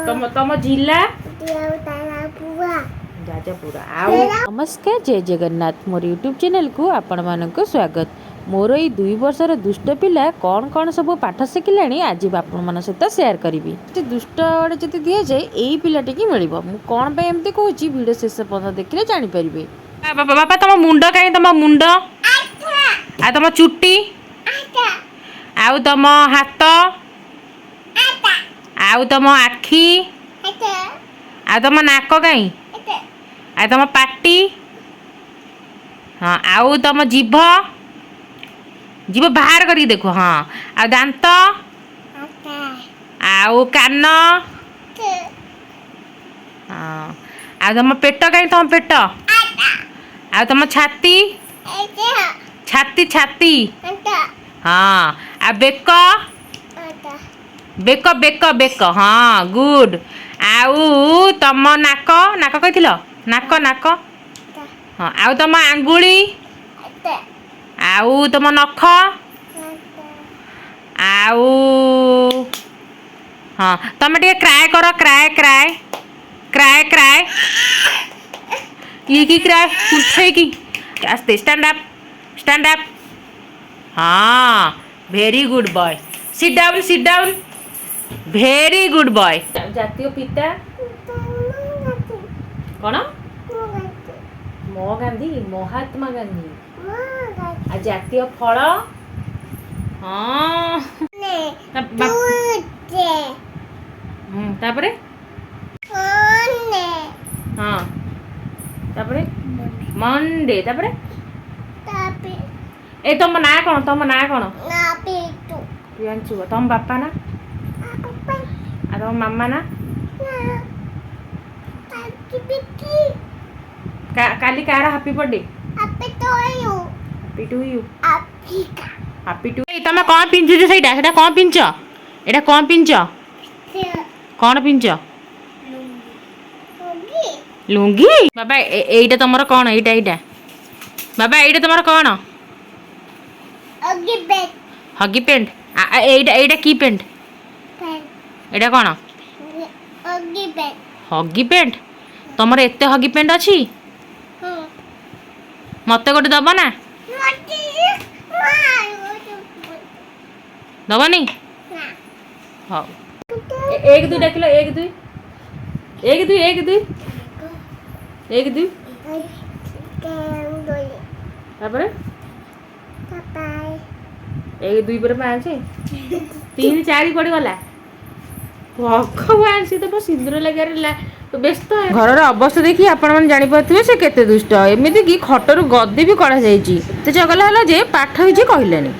तम तम जिला जाजपुरा आउ नमस्कार जय जगन्नाथ मोर यूट्यूब चैनल को आपण मानक स्वागत। मोर ये 2 वर्षर दुष्ट पिला कौन कौन सब पाठ शिखिला आज आपण मान सहित सेयार करी। दुष्ट जी दिए जाए यही पिलाटी की मिल कौन एमती कहूँ भिडियो शेष पर्यटन देखिले जानीपारे। बापा तुम मुंड कहीं तुम मुंड आ तुम चुट्टी आउ तुम हाथ आउ तुम आखि आ तुम नाक कहीं आ तुम पाटी हाँ आउ तुम जीभ जीभ बाहर करके देखो हाँ आ दांत आउ कान हाँ आ तुम पेट कहीं तुम पेट आ तुम छाती छाती छाती हाँ आ बेक बेक बेक बेक हाँ गुड आउ तुम नाक नाक कही नाक नाक हाँ आउ तुम आंगुली आउ तुम नख आउ हाँ तुम टे क्राए कर क्राए क्राए क्राए क्राए ये की क्राए उठे की आस्ते स्टैंड अप हाँ very good boy sit down very good boy. जातीय पिता कौन गांधी महात्मा गांधी आ जातीय फल हाँ तापरे हाँ तापरे मंडे तापरे ए तुम ना कौन प्रियांशु तुम बापा ना आ तुम मामा ना काली कार हैप्पी बर्थडे हैप्पी टू तुम कौन पिंचु सेटा सेटा कौन पिंच एटा कौन पिंच कौन पिंच लुंगी बाबा एटा तुमर कौन एटा एटा बाबा एटा तुमर कौन हगी पेंट एटा एटा की पेंट एटा कौन हगी पेंट तुमर एते हगी पेंट अच्छी मत गोटे दब ना दबनी हाँ एक दुई डाकिल एक दुई एक दुई पर 5 3 4 पड़ गला भगवान सी तो सिंदूर लगे व्यस्त घर अवस्था देखिए आपण मैंने जानीपारे से केते दुष्ट एमती कि खटर गदी भी कड़ा चगला है जे पाठ ही कहलानी।